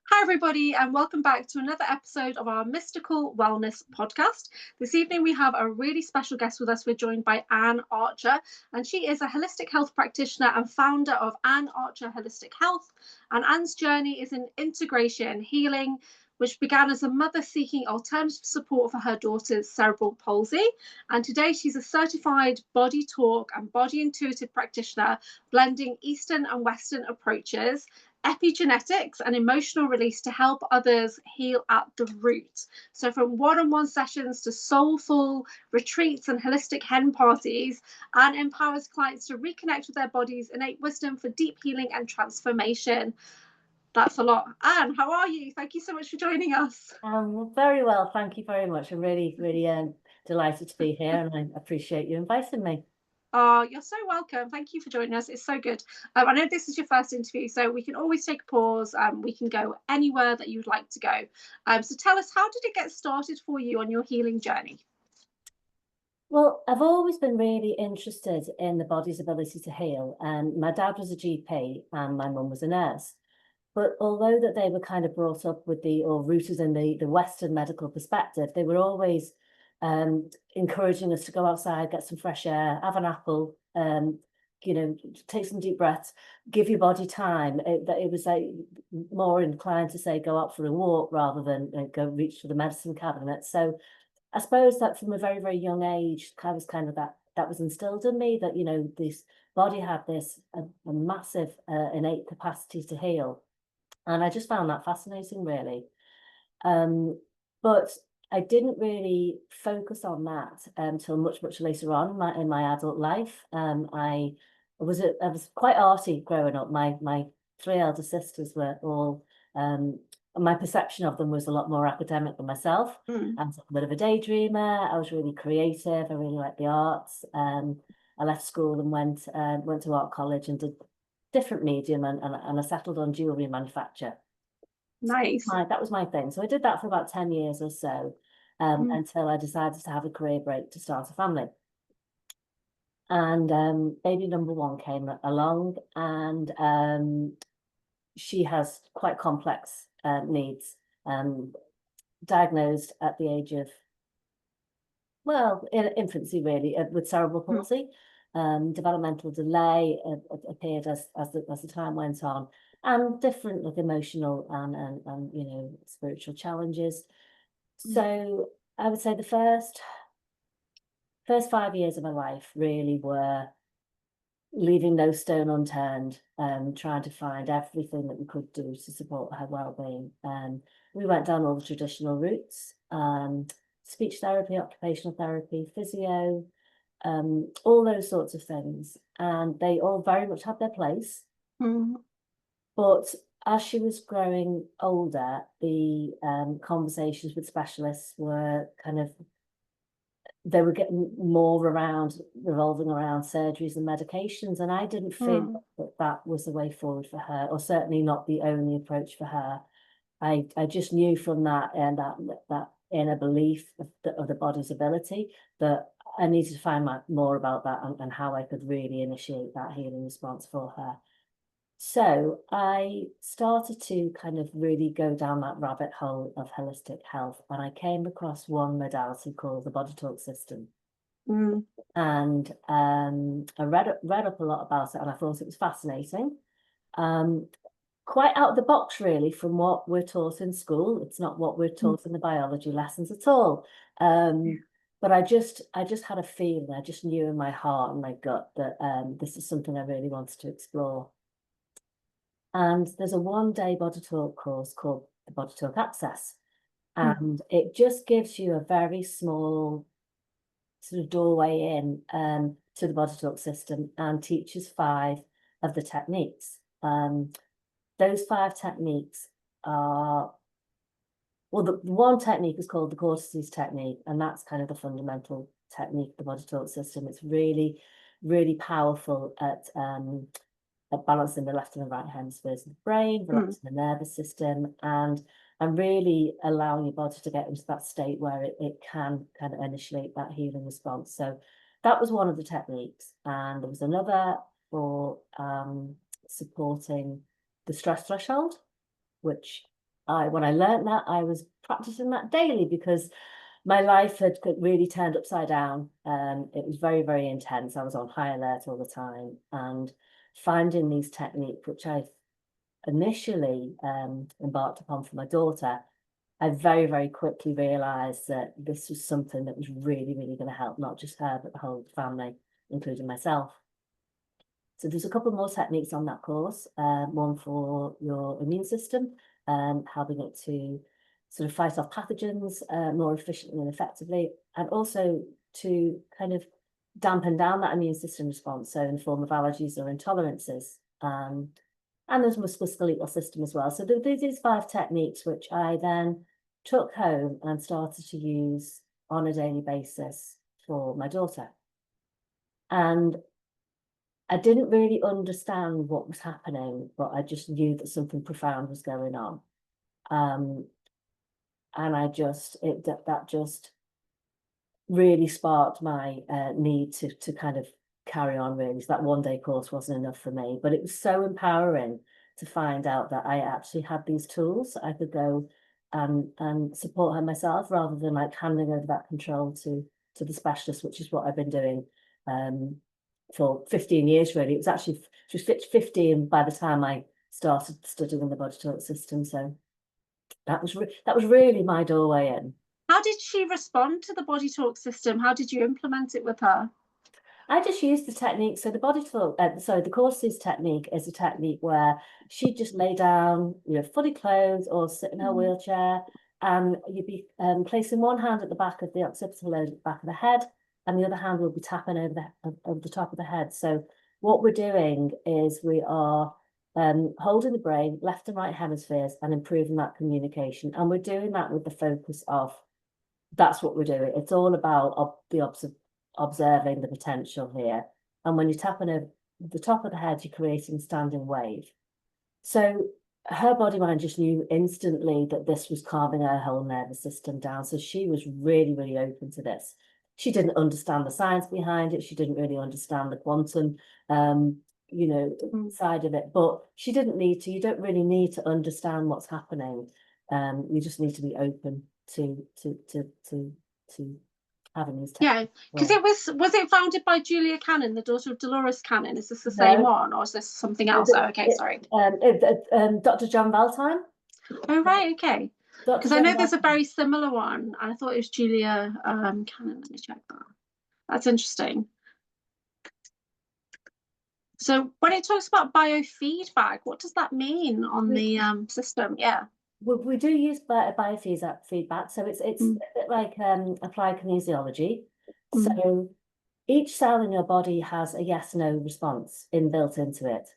Hi, everybody, and welcome back to another episode of our Mystical Wellness podcast. This evening, we have a really special guest with us. We're joined by Anne Archer, and she is a holistic health practitioner and founder of Anne Archer Holistic Health. And Anne's journey is in integration and healing, which began as a mother seeking alternative support for her daughter's cerebral palsy. And today, she's a certified body talk and body intuitive practitioner, blending Eastern and Western approaches, epigenetics and emotional release to help others heal at the root. So from one-on-one sessions to soulful retreats and holistic hen parties, Anne empowers clients to reconnect with their body's innate wisdom for deep healing and transformation. That's a lot. Anne, how are you? Thank you so much for joining us. Very well, thank you very much. I'm really delighted to be here, and I appreciate you inviting me. You're so welcome. Thank you for joining us. It's so good. I know this is your first interview, so we can always take a pause. We can go anywhere that you would like to go. So tell us, how did it get started for you on your healing journey? Well, I've always been really interested in the body's ability to heal. My dad was a GP and my mum was a nurse. But although that they were kind of brought up with or rooted in the Western medical perspective, they were always encouraging us to go outside, get some fresh air, have an apple, take some deep breaths, give your body time. It was like more inclined to say go out for a walk rather than go reach for the medicine cabinet. So I suppose that from a very, very young age, that was instilled in me, that, this body had this a massive innate capacity to heal. And I just found that fascinating, really. But I didn't really focus on that until much, much later on in my adult life. I was quite arty growing up. My three elder sisters were all, my perception of them was a lot more academic than myself. I was a bit of a daydreamer. I was really creative. I really liked the arts. I left school and went to art college and did different medium, and I settled on jewelry manufacture. Nice. So that was my thing. So I did that for about 10 years or so, until I decided to have a career break to start a family. And baby number one came along, and she has quite complex needs, diagnosed at the age of, in infancy really, with cerebral palsy. Developmental delay appeared as the time went on, and different emotional and spiritual challenges. So I would say the first 5 years of my life really were leaving no stone unturned, trying to find everything that we could do to support her well-being. We went down all the traditional routes, speech therapy, occupational therapy, physio, all those sorts of things, and they all very much had their place. But as she was growing older, the conversations with specialists were they were getting more revolving around surgeries and medications, and I didn't feel that was the way forward for her, or certainly not the only approach for her. I just knew from that inner belief of the body's ability that I needed to find out more about that and how I could really initiate that healing response for her. So I started to kind of really go down that rabbit hole of holistic health, and I came across one modality called the BodyTalk System. And I read up a lot about it, and I thought it was fascinating. Quite out of the box, really, from what we're taught in school. It's not what we're taught in the biology lessons at all. But I just had a feeling, I just knew in my heart and my gut that this is something I really wanted to explore. And there's a one-day BodyTalk course called the BodyTalk Access. And it just gives you a very small sort of doorway in to the BodyTalk system, and teaches 5 of the techniques. Those 5 techniques are, the one technique is called the cortices technique, and that's kind of the fundamental technique of the BodyTalk system. It's really, really powerful at balancing the left and the right hemispheres of the brain, relaxing the nervous system, and really allowing your body to get into that state where it can kind of initiate that healing response. So that was one of the techniques. And there was another for supporting the stress threshold, which when I learned that, I was practicing that daily because my life had really turned upside down. It was very, very intense. I was on high alert all the time, and finding these techniques, which I initially embarked upon for my daughter, I very, very quickly realised that this was something that was really, really going to help not just her, but the whole family, including myself. So there's a couple more techniques on that course, one for your immune system, helping it to sort of fight off pathogens more efficiently and effectively, and also to kind of dampen down that immune system response, so in the form of allergies or intolerances. And there's musculoskeletal system as well. So there's these 5 techniques, which I then took home and started to use on a daily basis for my daughter. And I didn't really understand what was happening, but I just knew that something profound was going on. And I just, that just really sparked my need to kind of carry on, really. So that one-day course wasn't enough for me, but it was so empowering to find out that I actually had these tools. I could go and support her myself, rather than like handing over that control to the specialist, which is what I've been doing for 15 years, really. It was actually, she was 15 by the time I started studying the BodyTalk system. So that was really my doorway in. How did she respond to the BodyTalk system? How did you implement it with her? I just used the technique. So the the course's technique is a technique where she'd just lay down, fully clothed or sit in her wheelchair, and you'd be placing one hand at the back of the occipital lobe, at the back of the head, and the other hand will be tapping over the top of the head. So what we're doing is we are holding the brain, left and right hemispheres, and improving that communication. And we're doing that with the focus of, that's what we're doing. It's all about observing the potential here. And when you're tapping over the top of the head, you're creating a standing wave. So her body mind just knew instantly that this was calming her whole nervous system down. So she was really, really open to this. She didn't understand the science behind it. She didn't really understand the quantum, side of it, but she didn't need to. You don't really need to understand what's happening. You just need to be open to having these. Yeah, because it was it founded by Julia Cannon, the daughter of Dolores Cannon? Is this the same one, or is this something else? Okay, sorry. Dr. John Valentine. Oh, right, okay. Because I know there's a very similar one, and I thought it was Julia Cannon. Let me check that. That's interesting. So when it talks about biofeedback, what does that mean on the system? Yeah. We do use biofeedback, so it's a bit like applied kinesiology. So each cell in your body has a yes/no response inbuilt into it.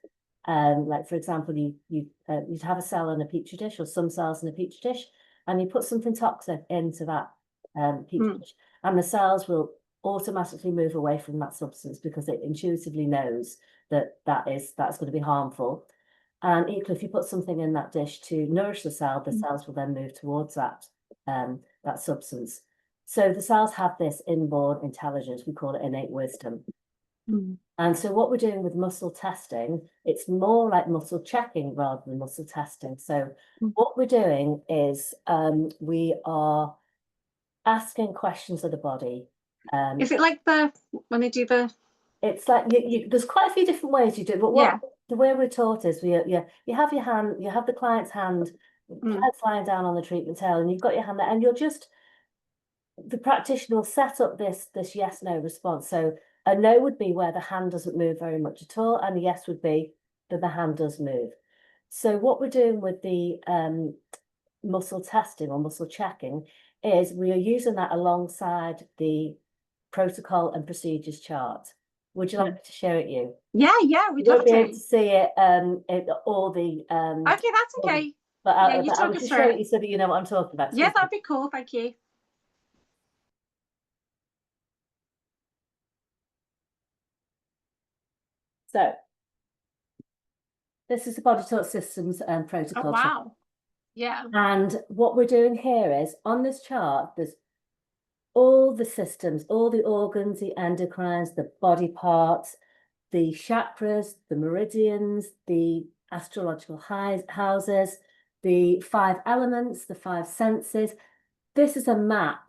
Like, for example, you'd have a cell in a petri dish, or some cells in a petri dish, and you put something toxic into that petri dish, and the cells will automatically move away from that substance because it intuitively knows that's going to be harmful. And equally, if you put something in that dish to nourish the cell, the cells will then move towards that substance. So the cells have this inborn intelligence. We call it innate wisdom. And so what we're doing with muscle testing, it's more like muscle checking rather than muscle testing. So what we're doing is we are asking questions of the body. Is it like when they do the? It's like there's quite a few different ways you do it, but the way we're taught is you have your hand, you have the client's hand, client's lying down on the treatment table, and you've got your hand there, and the practitioner will set up this yes/no response. So a no would be where the hand doesn't move very much at all, and a yes would be that the hand does move. So what we're doing with the muscle testing or muscle checking is we are using that alongside the protocol and procedures chart. Would you like me to share it you? Yeah, we'd love to. Be able to see it all the okay, that's okay. But I will just show it you so that you know what I'm talking about. Yeah, that'd be cool. Thank you. So this is the BodyTalk Systems protocol. Oh, wow. Yeah. And what we're doing here is, on this chart, there's all the systems, all the organs, the endocrines, the body parts, the chakras, the meridians, the astrological houses, the 5 elements, the 5 senses. This is a map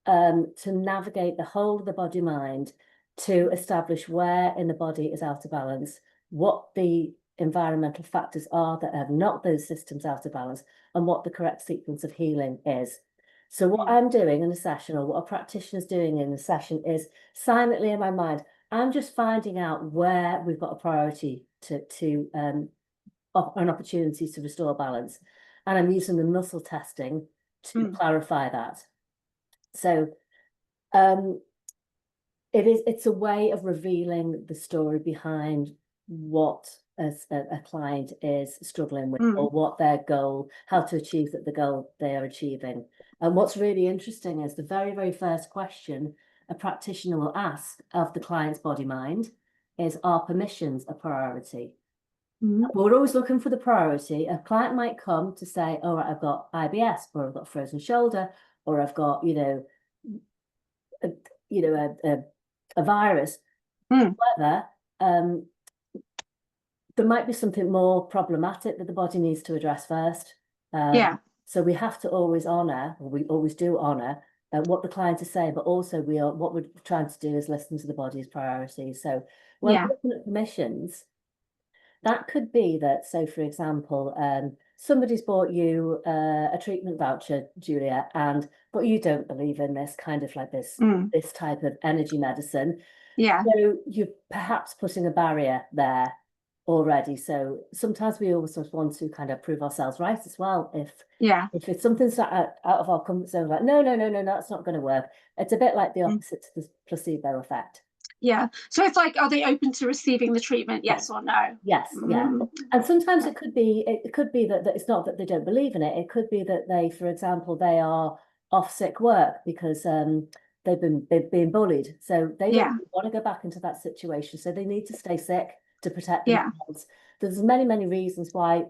to navigate the whole of the body mind, to establish where in the body is out of balance, what the environmental factors are that have knocked those systems out of balance, and what the correct sequence of healing is. So what I'm doing in a session, or what a practitioner's doing in a session, is silently in my mind, I'm just finding out where we've got a priority to an opportunity to restore balance. And I'm using the muscle testing to clarify that. So it's a way of revealing the story behind what a client is struggling with, or what their goal, how to achieve the goal they are achieving. And what's really interesting is the very, very first question a practitioner will ask of the client's body mind is, are permissions a priority? We're always looking for the priority. A client might come to say, all right, I've got IBS, or I've got frozen shoulder, or I've got, a virus. However, there might be something more problematic that the body needs to address first. So we have to always honour, or we always do honour, what the client is saying, but also what we're trying to do is listen to the body's priorities. So when we're looking at permissions, that could be that, so for example, somebody's bought you a treatment voucher, Julia, but you don't believe in this kind of like this type of energy medicine. So you're perhaps putting a barrier there already. So sometimes we also want to kind of prove ourselves right as well. If it's something out of our comfort zone, like, no, that's not going to work. It's a bit like the opposite to the placebo effect. So it's like, are they open to receiving the treatment? Yes or no? Yes. And sometimes it could be that it's not that they don't believe in it. It could be that they, for example, they are off sick work because they've been bullied. So they don't want to go back into that situation. So they need to stay sick to protect themselves. There's many, many reasons why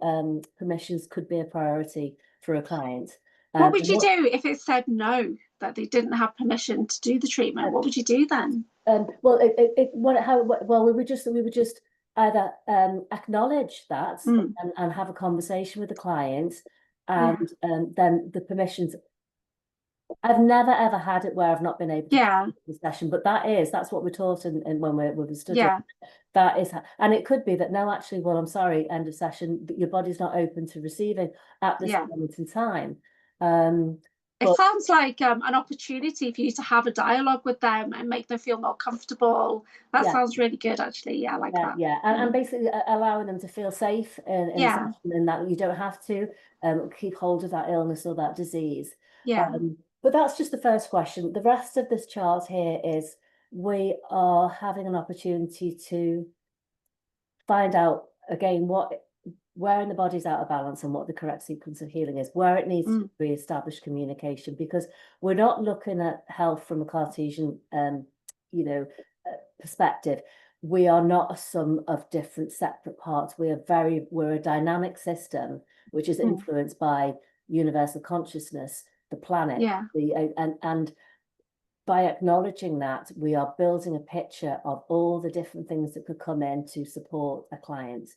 permissions could be a priority for a client. What would you do if it said no, that they didn't have permission to do the treatment? What would you do then? Well, we would just either acknowledge that and have a conversation with the client, and then the permissions. I've never ever had it where I've not been able to do the session, but that's what we're taught and when we're studying. That is, and it could be that no, actually, well, I'm sorry, end of session, your body's not open to receiving at this moment in time. It sounds like an opportunity for you to have a dialogue with them and make them feel more comfortable. That sounds really good, actually. I like that. And basically allowing them to feel safe in the session, and that you don't have to keep hold of that illness or that disease. But that's just the first question. The rest of this chart here is we are having an opportunity to find out again where in the body's out of balance and what the correct sequence of healing is, where it needs to re-establish communication, because we're not looking at health from a Cartesian perspective. We are not a sum of different separate parts. We're a dynamic system which is influenced by universal consciousness, the planet, and by acknowledging that, we are building a picture of all the different things that could come in to support a client.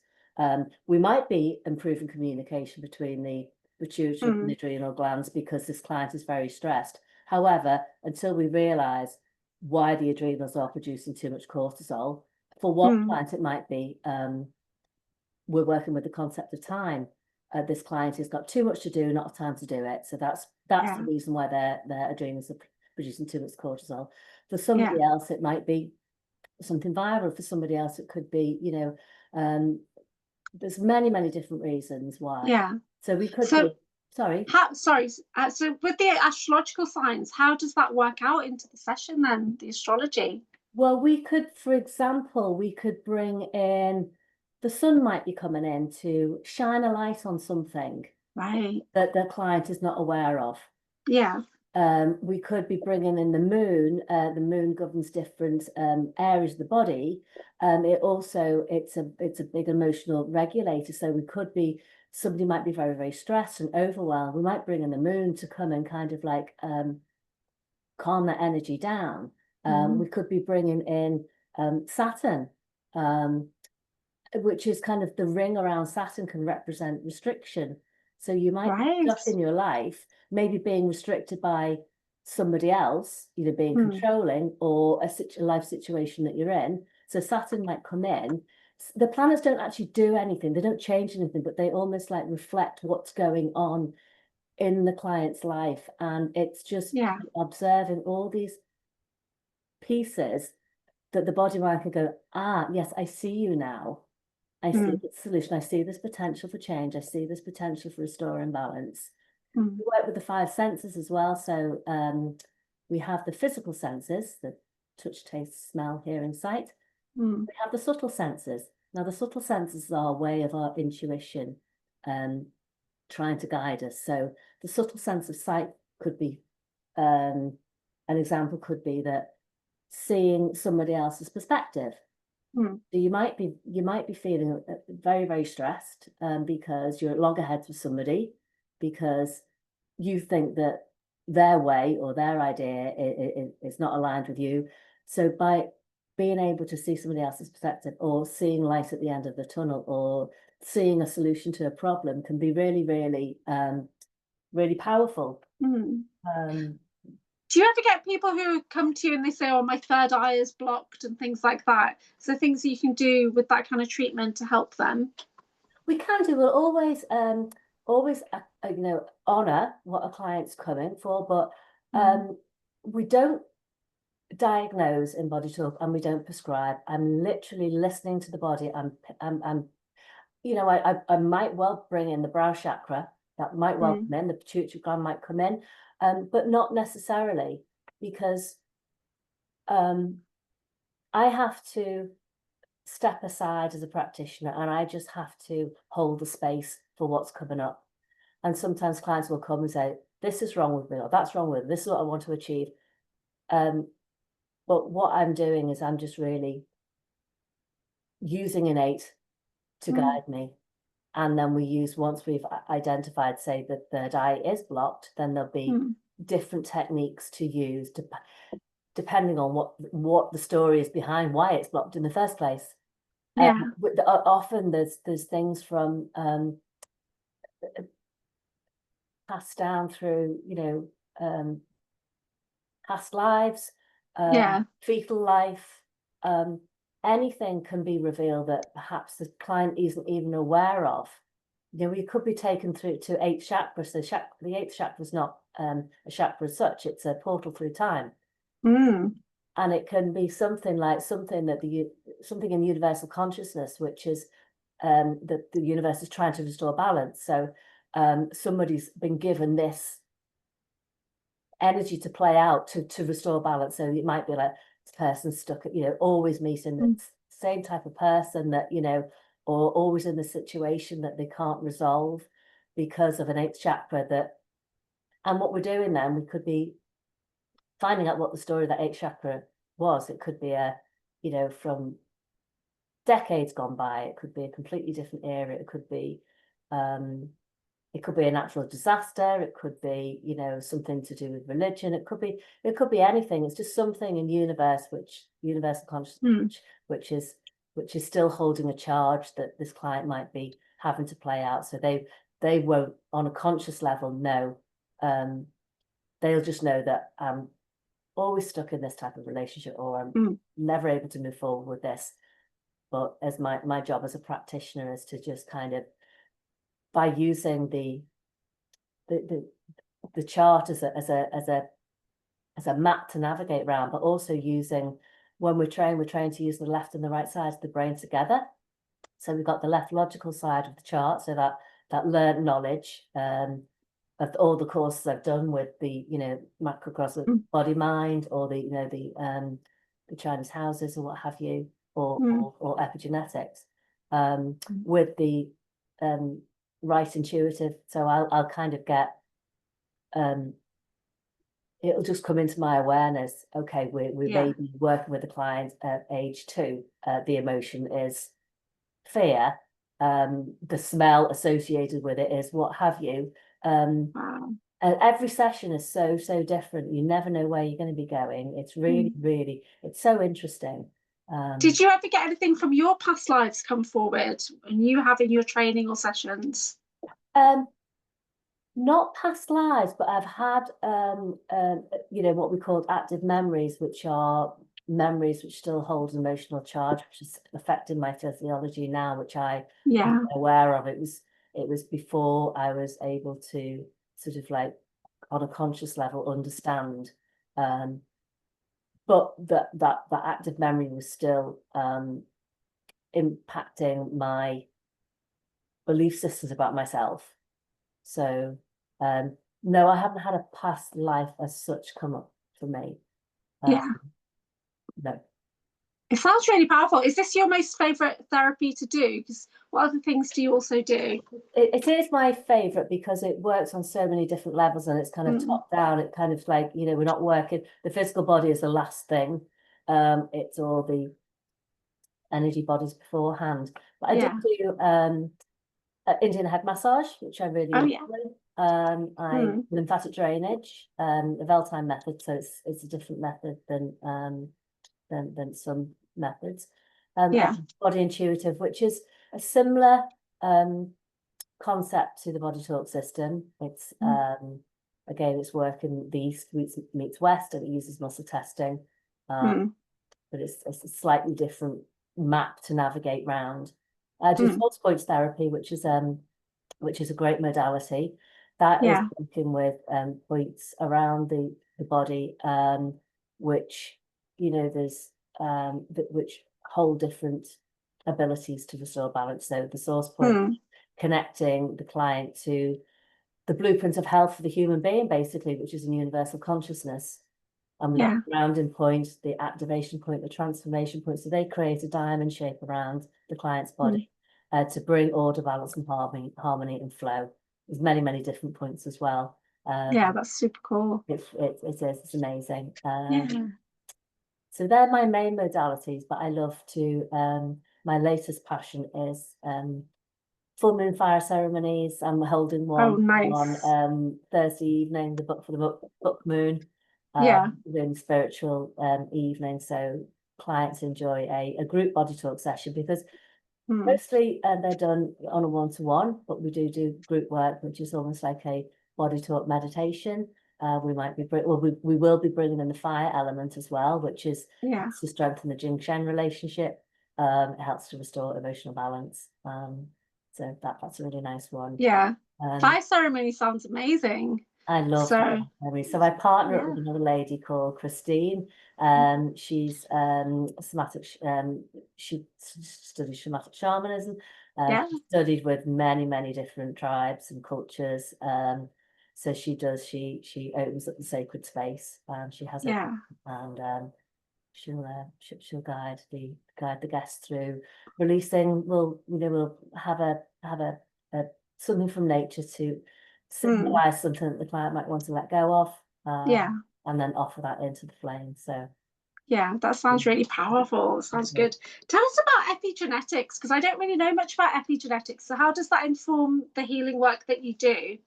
We might be improving communication between the pituitary and adrenal glands because this client is very stressed. However, until we realise why the adrenals are producing too much cortisol, for one client it might be we're working with the concept of time. This client has got too much to do, not time to do it. So that's the reason why their adrenals are producing too much cortisol. For somebody else, it might be something viral. For somebody else, it could be, there's many, many different reasons why. So we could be, sorry. So with the astrological signs, how does that work out into the session then, the astrology? Well, we could, for example, bring in, the sun might be coming in to shine a light on something that the client is not aware of. We could be bringing in the moon. The moon governs different areas of the body. It's a big emotional regulator. So somebody might be very, very stressed and overwhelmed. We might bring in the moon to come and kind of like calm that energy down. We could be bringing in Saturn, which is kind of the ring around Saturn can represent restriction. So you might be stuck in your life, maybe being restricted by somebody else, you know, being controlling, or a life situation that you're in. So Saturn might come in. The planets don't actually do anything. They don't change anything, but they almost like reflect what's going on in the client's life. And it's just observing all these pieces that the body mind can go, ah, yes, I see you now. I see the solution. I see this potential for change. I see this potential for restoring balance. We work with the 5 senses as well. So we have the physical senses, the touch, taste, smell, hearing, sight. We have the subtle senses. Now, the subtle senses are a way of our intuition trying to guide us. So the subtle sense of sight could be, an example could be that seeing somebody else's perspective. So you might be feeling very, very stressed because you're at loggerheads with somebody, because you think that their way or their idea is not aligned with you. So by being able to see somebody else's perspective, or seeing light at the end of the tunnel, or seeing a solution to a problem, can be really, really, really powerful. Do you ever get people who come to you and they say, oh, my third eye is blocked and things like that? So things you can do with that kind of treatment to help them? We can do. We'll always you know, honor what a client's coming for, but we don't diagnose in Body Talk, and we don't prescribe. I'm literally listening to the body. I'm you know, I might well bring in the brow chakra. That might well come in. The pituitary gland might come in, but not necessarily, because I have to step aside as a practitioner, and I just have to hold the space for what's coming up. And sometimes clients will come and say, this is wrong with me, or that's wrong with me, this is what I want to achieve. But what I'm doing is I'm just really using innate to guide me. And then we use, once we've identified, say, that the third eye is blocked, then there'll be different techniques to use depending on what the story is behind why it's blocked in the first place. Often there's things from passed down through, you know, past lives, fetal life, anything can be revealed that perhaps the client isn't even aware of. You know, we could be taken through to 8 chakras. So the 8th chakra is not a chakra as such, it's a portal through time. And it can be something like something in universal consciousness, which is that the universe is trying to restore balance. So somebody's been given this energy to play out to restore balance. So it might be like this person stuck at, you know, always meeting the same type of person that, you know, or always in the situation that they can't resolve because of an 8th chakra. And what we're doing then, we could be finding out what the story of that 8th chakra was. It could be you know, from decades gone by. It could be a completely different era. It could be a natural disaster. It could be, you know, something to do with religion. It could be anything. It's just something in universal consciousness, which is still holding a charge that this client might be having to play out. So they won't, on a conscious level, know. They'll just know that I'm always stuck in this type of relationship, or I'm never able to move forward with this. But as my job as a practitioner is to just kind of, by using the chart as a map to navigate around, but also using, when we're trained to use the left and the right sides of the brain together. So we've got the left logical side of the chart, so that learned knowledge of all the courses I've done with the, you know, macrocosmic body mind, or the, you know, the Chinese houses or what have you, or epigenetics, with the right intuitive. So I'll kind of get it'll just come into my awareness. Okay, we may be working with a client at age 2. The emotion is fear. The smell associated with it is what have you. And every session is so different. You never know where you're going to be going. It's really, it's so interesting. Did you ever get anything from your past lives come forward and you having your training or sessions? Not past lives, but I've had, you know, what we call active memories, which are memories which still hold an emotional charge, which is affecting my physiology now, which I Yeah. wasn't aware of. It was before I was able to sort of like on a conscious level understand. But that active memory was still impacting my belief systems about myself. So no, I haven't had a past life as such come up for me. Yeah. No. It sounds really powerful. Is this your most favourite therapy to do? Because what other things do you also do? It is my favourite because it works on so many different levels, and it's kind of top down. It kind of like, you know, we're not working. The physical body is the last thing. It's all the energy bodies beforehand. But I do Indian head massage, which I really enjoy. Lymphatic drainage, the Veltine method, so it's a different method than some methods. Body intuitive, which is a similar concept to the BodyTalk system. It's again, it's working the East meets West, and it uses muscle testing, but it's a slightly different map to navigate round. I do pulse points therapy, which is a great modality. That is working with points around the body, which, you know, there's which hold different abilities to restore balance. So the source point, connecting the client to the blueprint of health for the human being, basically, which is a universal consciousness. And we've got the grounding point, the activation point, the transformation point. So they create a diamond shape around the client's body to bring order, balance, and harmony and flow. There's many, many different points as well. That's super cool. It's amazing. So they're my main modalities, but I love to, my latest passion is full moon fire ceremonies. I'm holding one on Thursday evening, for the book moon. Doing spiritual evening, so clients enjoy a group body talk session, because mostly they're done on a one-to-one, but we do group work, which is almost like a body talk meditation. We will be bringing in the fire element as well, which is to strengthen the Jing Shen relationship. It helps to restore emotional balance. So that's a really nice one. Fire ceremony sounds amazing. I love ceremony. So I partner up with another lady called Christine. She's somatic. She studies somatic shamanism. She studied with many different tribes and cultures. So she opens up the sacred space. She has it, and she'll guide the guests through releasing. We'll have a something from nature to symbolize something that the client might want to let go of, and then offer that into the flame. So that sounds really powerful. Sounds good. Tell us about epigenetics, because I don't really know much about epigenetics. So how does that inform the healing work that you do?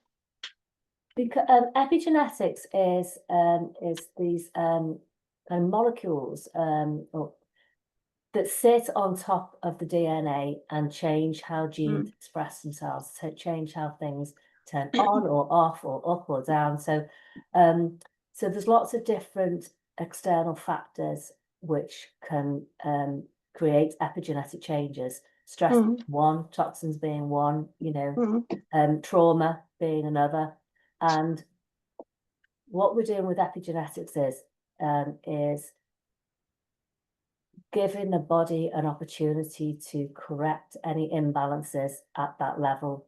Because epigenetics is these kind of molecules that sit on top of the DNA and change how genes express themselves, to change how things turn on or off or up or down. So there's lots of different external factors which can create epigenetic changes. Stress being one, toxins being one, trauma being another. And what we're doing with epigenetics is giving the body an opportunity to correct any imbalances at that level.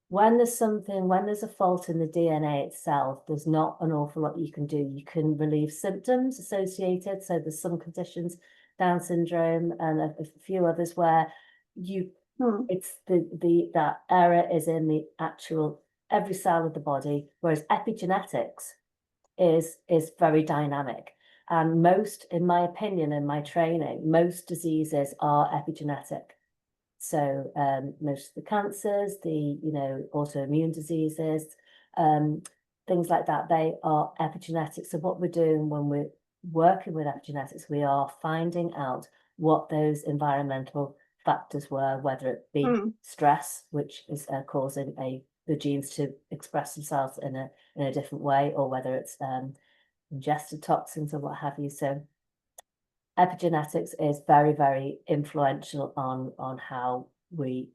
When there's a fault in the DNA itself, there's not an awful lot you can do. You can relieve symptoms associated. So there's some conditions, Down syndrome and a few others, where it's that error is in the actual every cell of the body, whereas epigenetics is very dynamic. And most, in my opinion, in my training, most diseases are epigenetic. So most of the cancers, the autoimmune diseases, things like that, they are epigenetic. So what we're doing when we're working with epigenetics, we are finding out what those environmental factors were, whether it be stress, which is causing a the genes to express themselves in a different way, or whether it's ingested toxins or what have you. So epigenetics is very, very influential on how we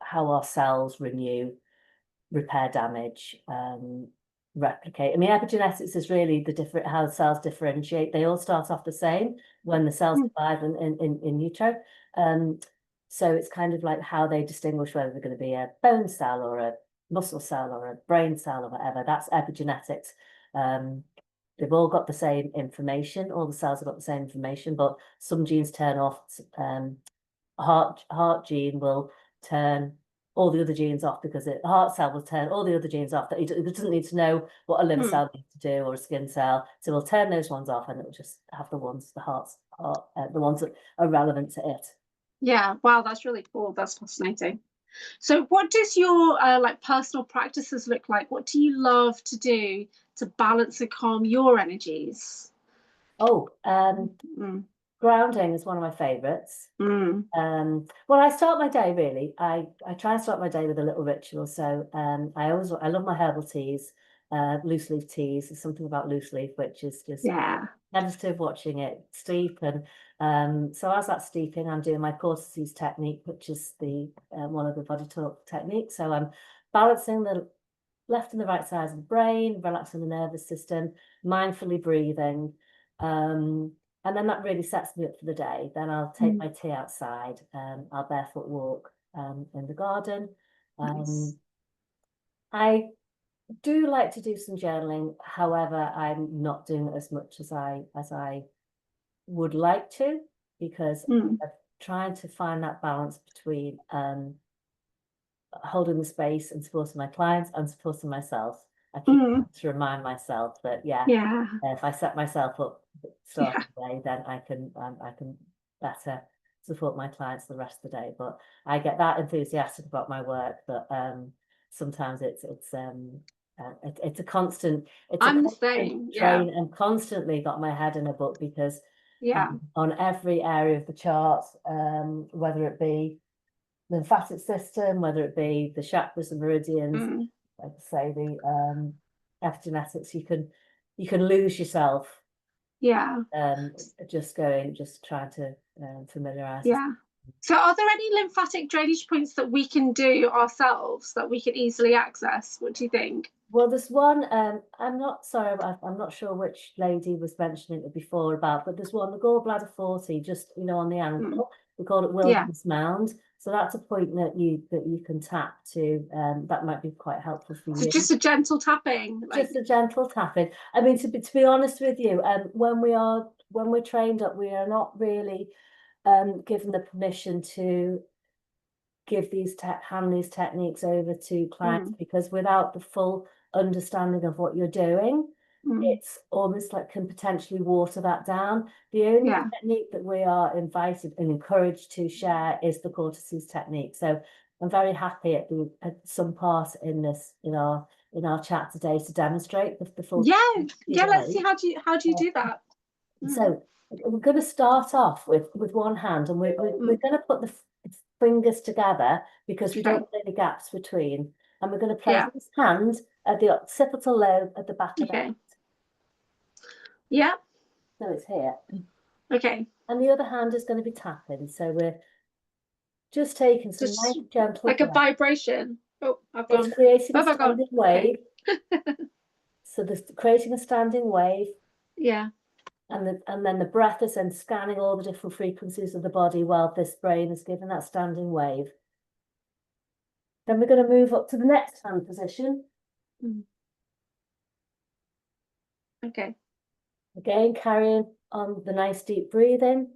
how our cells renew, repair damage, replicate. I mean, epigenetics is really the different how cells differentiate. They all start off the same when the cells divide in utero. So it's kind of like how they distinguish whether they're going to be a bone cell or a muscle cell or a brain cell or whatever. That's epigenetics. They've all got the same information. All the cells have got the same information, but some genes turn off. Heart gene will turn all the other genes off, because the heart cell will turn all the other genes off. That it doesn't need to know what a liver cell needs to do, or a skin cell. So we'll turn those ones off, and it will just have the ones, the ones that are relevant to it. Yeah, wow, that's really cool. That's fascinating. So what does your like personal practices look like? What do you love to do to balance and calm your energies? Oh, grounding is one of my favorites. Well, I start my day really. I try and start my day with a little ritual. So I love my herbal teas, loose leaf teas. There's something about loose leaf which is just meditative, watching it steep. And so as that's steeping, I'm doing my cortices technique, which is the one of the BodyTalk techniques. So I'm balancing the left and the right sides of the brain, relaxing the nervous system, mindfully breathing. And then that really sets me up for the day. Then I'll take my tea outside. I'll barefoot walk in the garden. Nice. I do like to do some journaling. However, I'm not doing it as much as I would like to, because I'm trying to find that balance between holding the space and supporting my clients and supporting myself. I keep to remind myself that if I set myself up start the day, then I can better support my clients the rest of the day. But I get that enthusiastic about my work that sometimes it's a constant. I'm the same. Train, and constantly got my head in a book, because on every area of the chart, whether it be the lymphatic system, whether it be the chakras and meridians, like I say, the epigenetics, you can lose yourself. Just trying to familiarize. So are there any lymphatic drainage points that we can do ourselves that we can easily access? What do you think? Well, there's one, I'm not sure which lady was mentioning it before about, but there's one, the gallbladder 40, just, on the ankle. We call it Wilderness Mound. So that's a point that you can tap to. That might be quite helpful for you. So just a gentle tapping. Just a gentle tapping. I mean, to be honest with you, when we're trained up, we are not really given the permission to give hand these techniques over to clients, because without the full understanding of what you're doing, it's almost like can potentially water that down. The only technique that we are invited and encouraged to share is the cortices technique. So I'm very happy at some part in this in our chat today to demonstrate the full. Let's see how do you do that. So we're going to start off with one hand, and we're going to put the fingers together, because we don't want any gaps between, and we're going to place this hand at the occipital lobe at the back of the head. So it's here. And the other hand is going to be tapping. So we're just taking some nice gentle, like a vibration. It's creating a standing wave. So there's creating a standing wave. And then the breath is then scanning all the different frequencies of the body while this brain is given that standing wave. Then we're going to move up to the next hand position. Again, carrying on the nice deep breathing.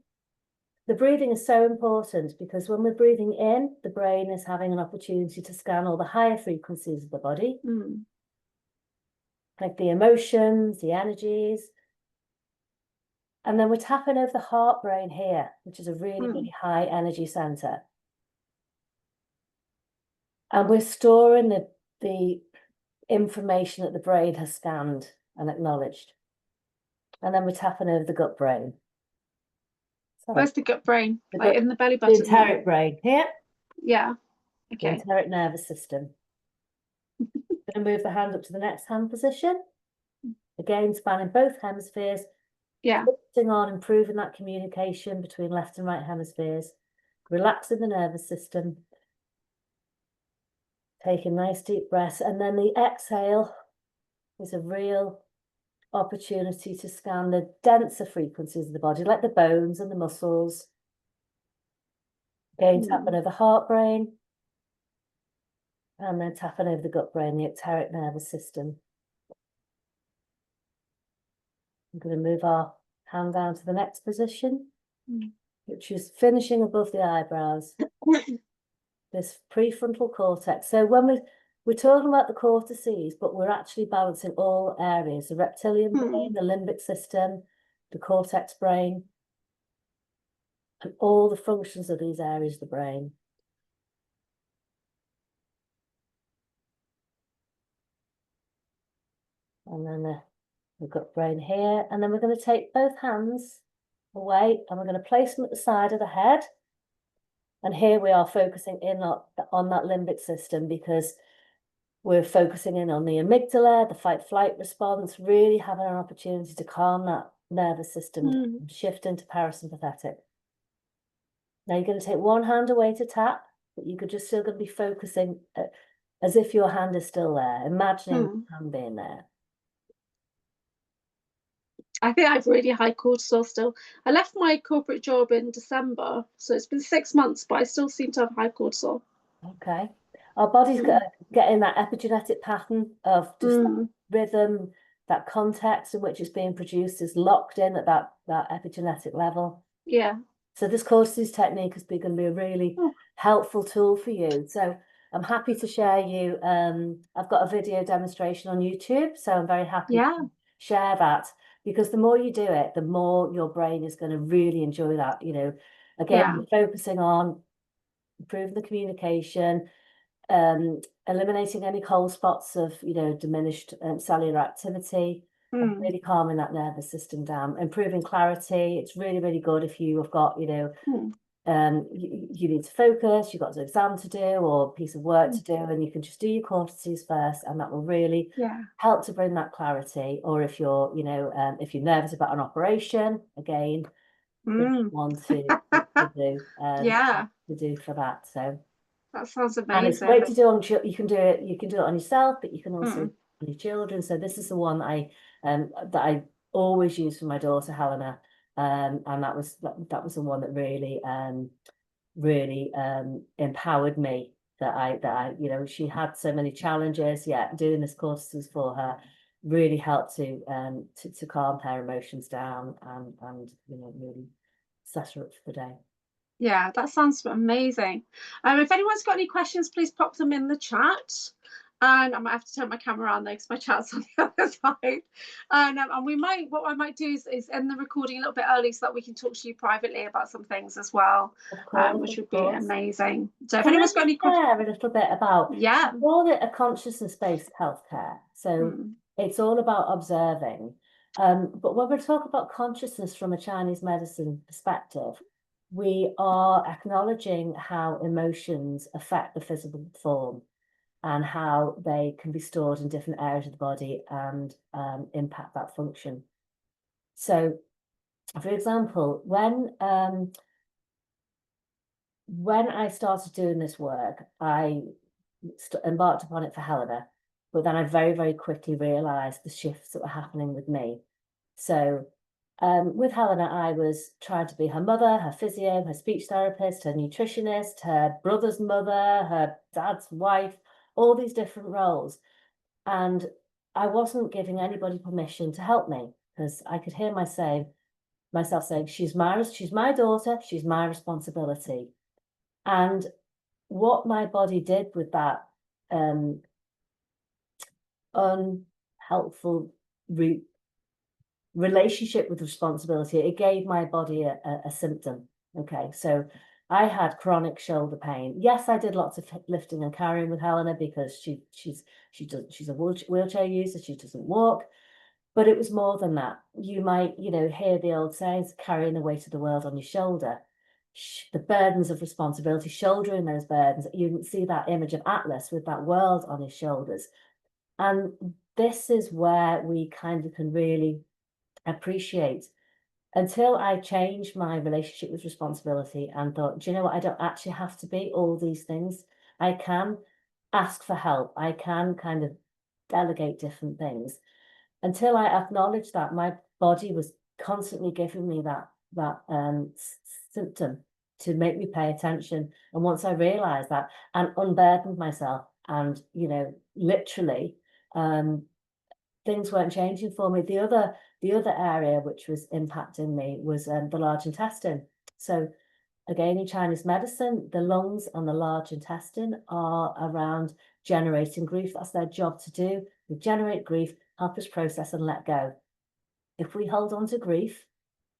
The breathing is so important, because when we're breathing in, the brain is having an opportunity to scan all the higher frequencies of the body, like the emotions, the energies. And then we're tapping over the heart brain here, which is a really, really high energy center. And we're storing the information that the brain has scanned and acknowledged. And then we're tapping over the gut brain. Where's the gut brain? Like in the belly button? The enteric brain here. the Okay. enteric nervous system. Going to move the hand up to the next hand position. Again, spanning both hemispheres, Yeah. focusing on improving that communication between left and right hemispheres, relaxing the nervous system, taking nice deep breaths, and then the exhale is a real opportunity to scan the denser frequencies of the body, like the bones and the muscles. Again, tapping over heart brain, and then tapping over the gut brain, the enteric nervous system. I'm going to move our hand down to the next position, which is finishing above the eyebrows, this prefrontal cortex. So when we're talking about the cortices, but we're actually balancing all areas, the reptilian brain, the limbic system, the cortex brain, and all the functions of these areas of the brain. And then the gut brain here. And then we're going to take both hands away and we're going to place them at the side of the head. And here we are focusing in on that limbic system, because we're focusing in on the amygdala, the fight-flight response, really having an opportunity to calm that nervous system, shift into parasympathetic. Now you're going to take one hand away to tap, but you could just still going to be focusing as if your hand is still there, imagining the hand being there. I think I have really high cortisol still. I left my corporate job in December, so it's been 6 months, but I still seem to have high cortisol. Okay. Our body's getting that epigenetic pattern of just that rhythm, that context in which it's being produced is locked in at that epigenetic level. Yeah. So this cortices technique is going to be a really helpful tool for you. So I'm happy to share you. I've got a video demonstration on YouTube, so I'm very happy to share that, because the more you do it, the more your brain is going to really enjoy that. You know, again, focusing on improving the communication, eliminating any cold spots of, diminished cellular activity, and really calming that nervous system down, improving clarity. It's really, really good if you have got, you need to focus, you've got an exam to do or a piece of work to do, and you can just do your cortices first, and that will really help to bring that clarity. Or if you're, if you're nervous about an operation, again, one to do for that. So that sounds amazing. And it's great to do on. You can do it on yourself, but you can also do it on your children. So this is the one that I always use for my daughter Helena, and that was the one that really empowered me. That I she had so many challenges. Doing this courses for her really helped to calm her emotions down and really set her up for the day. Yeah, that sounds amazing. If anyone's got any questions, please pop them in the chat. And I might have to turn my camera on though, because my chat's on the other side. And what I might do is end the recording a little bit early so that we can talk to you privately about some things as well, which would be amazing. So if anyone's got any questions, share a little bit about call it a consciousness-based healthcare. So it's all about observing. But when we talk about consciousness from a Chinese medicine perspective, we are acknowledging how emotions affect the physical form and how they can be stored in different areas of the body and impact that function. So, for example, when I started doing this work, I embarked upon it for Helena, but then I very, very quickly realised the shifts that were happening with me. So with Helena, I was trying to be her mother, her physio, her speech therapist, her nutritionist, her brother's mother, her dad's wife, all these different roles. And I wasn't giving anybody permission to help me, because I could hear myself saying, she's my daughter, she's my responsibility. And what my body did with that unhelpful relationship with responsibility, it gave my body a symptom. Okay, so I had chronic shoulder pain. Yes, I did lots of lifting and carrying with Helena because she's a wheelchair user. She doesn't walk, but it was more than that. You might hear the old sayings, carrying the weight of the world on your shoulder. the burdens of responsibility, shouldering those burdens. You can see that image of Atlas with that world on his shoulders. And this is where we kind of can really appreciate, until I changed my relationship with responsibility and thought, do you know what, I don't actually have to be all these things. I can ask for help. I can kind of delegate different things. Until I acknowledged that, my body was constantly giving me that symptom to make me pay attention. And once I realized that and unburdened myself, and literally, things weren't changing for me. The other area which was impacting me was the large intestine. So again, in Chinese medicine, the lungs and the large intestine are around generating grief. That's their job to do. We generate grief, help us process and let go. If we hold on to grief,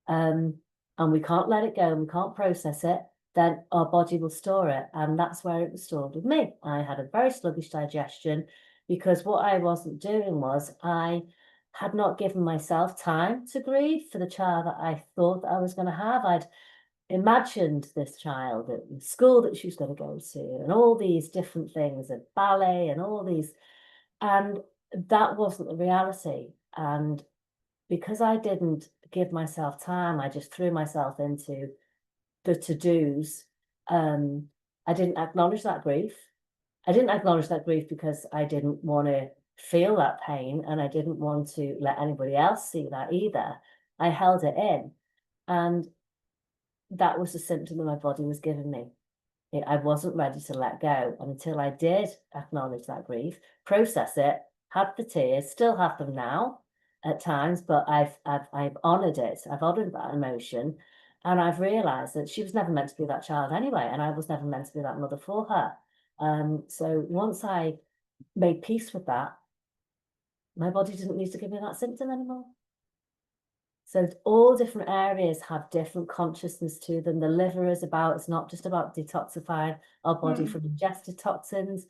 and we can't let it go and we can't process it, then our body will store it. And that's where it was stored with me. I had a very sluggish digestion because what I wasn't doing was I had not given myself time to grieve for the child that I thought I was going to have. I'd imagined this child at the school that she was going to go to and all these different things, and ballet and all these, and that wasn't the reality. And because I didn't give myself time, I just threw myself into the to-dos. I didn't acknowledge that grief. I didn't acknowledge that grief because I didn't want to feel that pain, and I didn't want to let anybody else see that either. I held it in, and that was the symptom that my body was giving me. I wasn't ready to let go. And until I did acknowledge that grief, process it, had the tears, still have them now at times, but I've honoured it. I've honoured that emotion. And I've realised that she was never meant to be that child anyway, and I was never meant to be that mother for her. So once I made peace with that, my body didn't need to give me that symptom anymore. So all different areas have different consciousness to them. The liver is it's not just about detoxifying our body from ingested toxins,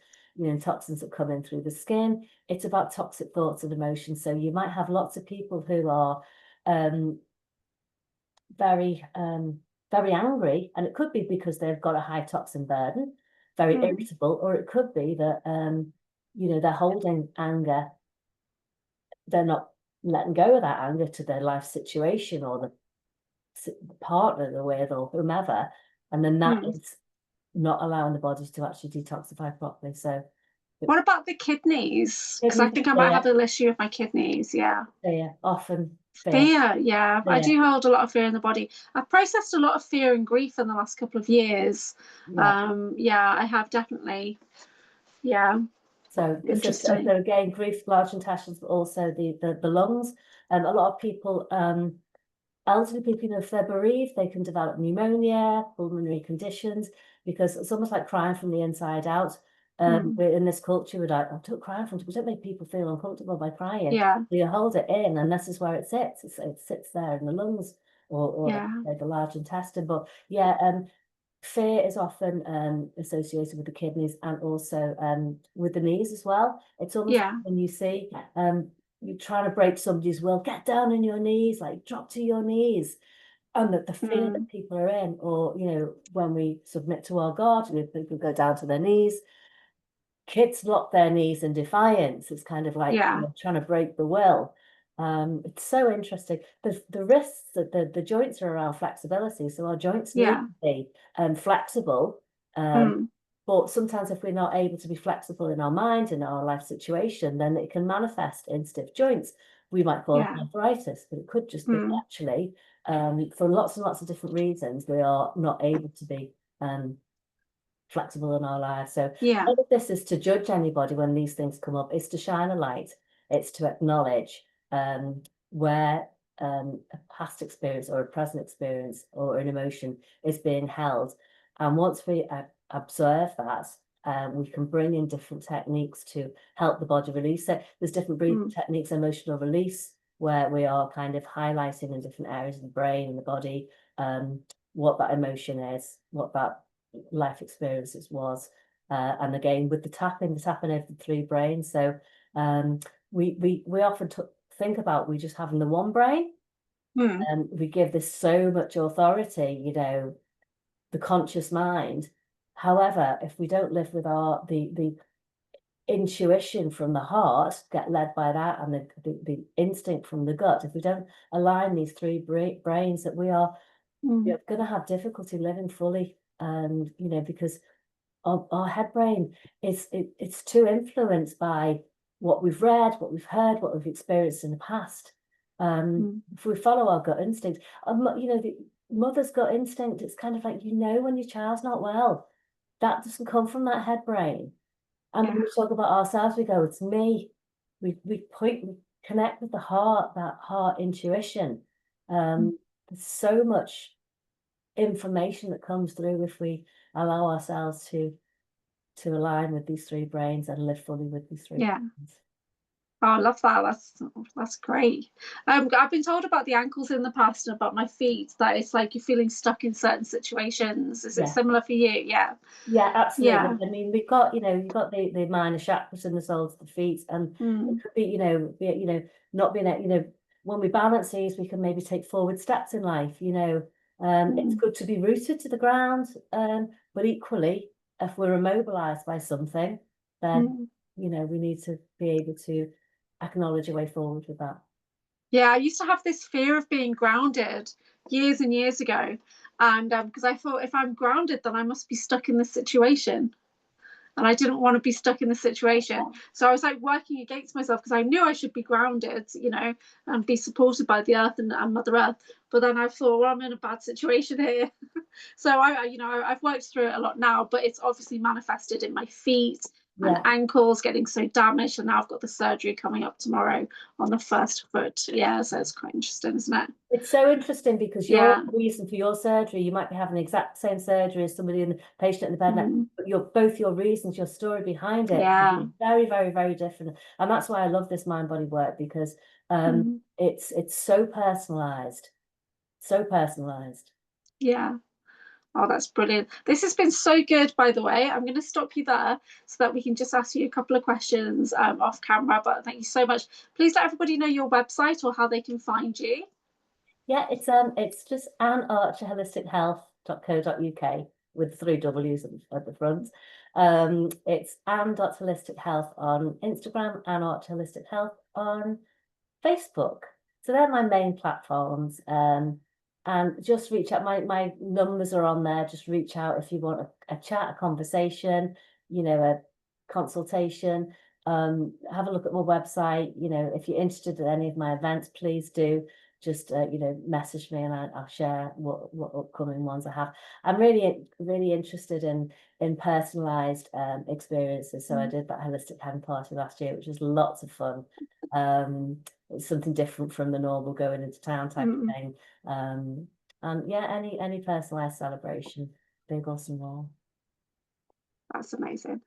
toxins that come in through the skin. It's about toxic thoughts and emotions. So you might have lots of people who are very angry, and it could be because they've got a high toxin burden, very irritable, or it could be that they're holding anger. They're not letting go of that anger to their life situation or the partner they're with or whomever, and then that is not allowing the body to actually detoxify properly. So what about the kidneys? Because I think I might have an issue with my kidneys. Often fear. I do hold a lot of fear in the body. I've processed a lot of fear and grief in the last couple of years. I have definitely. So interesting. So again, grief, large intestines, but also the lungs. A lot of people, elderly people, if they're bereaved, they can develop pneumonia, pulmonary conditions, because it's almost like crying from the inside out. We're in this culture, we're like, oh, don't cry from, we don't make people feel uncomfortable by crying. You hold it in, and this is where it sits. It sits there in the lungs or the large intestine. But fear is often associated with the kidneys and also with the knees as well. It's almost like when you see you're trying to break somebody's will, get down on your knees, like drop to your knees. And the fear that people are in, or when we submit to our God, people go down to their knees. Kids lock their knees in defiance. It's kind of like trying to break the will. It's so interesting. The wrists, the joints are around flexibility, so our joints need to be flexible. But sometimes if we're not able to be flexible in our mind, in our life situation, then it can manifest in stiff joints. We might call it arthritis, but it could just be actually for lots and lots of different reasons we are not able to be flexible in our lives. So none of this is to judge anybody when these things come up. It's to shine a light. It's to acknowledge where a past experience or a present experience or an emotion is being held. And once we observe that, we can bring in different techniques to help the body release it. There's different breathing techniques, emotional release, where we are kind of highlighting in different areas of the brain and the body what that emotion is, what that life experiences was. And again, with the tapping of the 3 brains. So we often think about we just having the one brain, and we give this so much authority, the conscious mind. However, if we don't live with the intuition from the heart, get led by that, and the instinct from the gut, if we don't align these three brains, that we are going to have difficulty living fully. And because our head brain it's too influenced by what we've read, what we've heard, what we've experienced in the past. If we follow our gut instinct, the mother's gut instinct, it's kind of like, when your child's not well, that doesn't come from that head brain. And when we talk about ourselves, we go, it's me. We connect with the heart, that heart intuition. There's so much information that comes through if we allow ourselves to align with these three brains and live fully with these three brains. Oh, I love that. That's great. I've been told about the ankles in the past and about my feet, that it's like you're feeling stuck in certain situations. Is it similar for you? Yeah. Yeah, absolutely. I mean, we've got, you've got the minor chakras in the soles of the feet, and it could be, not being, when we balance these, we can maybe take forward steps in life. It's good to be rooted to the ground, but equally, if we're immobilized by something, then we need to be able to acknowledge a way forward with that. Yeah, I used to have this fear of being grounded years and years ago, and because I thought, if I'm grounded, then I must be stuck in this situation, and I didn't want to be stuck in the situation. So I was like working against myself, because I knew I should be grounded, and be supported by the earth and Mother Earth. But then I thought, well, I'm in a bad situation here. So I've worked through it a lot now, but it's obviously manifested in my feet and ankles getting so damaged, and now I've got the surgery coming up tomorrow on the first foot. So it's quite interesting, isn't it? It's so interesting, because your reason for your surgery, you might be having the exact same surgery as somebody in the patient in the bed, but both your reasons, your story behind it, very, very, very different. And that's why I love this mind body work, because it's so personalized, so personalized. Yeah. Oh, that's brilliant. This has been so good, by the way. I'm going to stop you there so that we can just ask you a couple of questions off camera. But thank you so much. Please let everybody know your website or how they can find you. Yeah, it's just annearcherholistichealth.co.uk with 3 W's at the front. It's anne.holistichealth on Instagram, Anne Archer Holistic Health on Facebook. So they're my main platforms. And just reach out. My numbers are on there. Just reach out if you want a chat, a conversation, a consultation. Have a look at my website. If you're interested in any of my events, please do. Just message me, and I'll share what upcoming ones I have. I'm really, really interested in personalized experiences. So I did that holistic hen party last year, which was lots of fun. It's something different from the normal going into town type of thing. And any personalized celebration, big or small. That's amazing.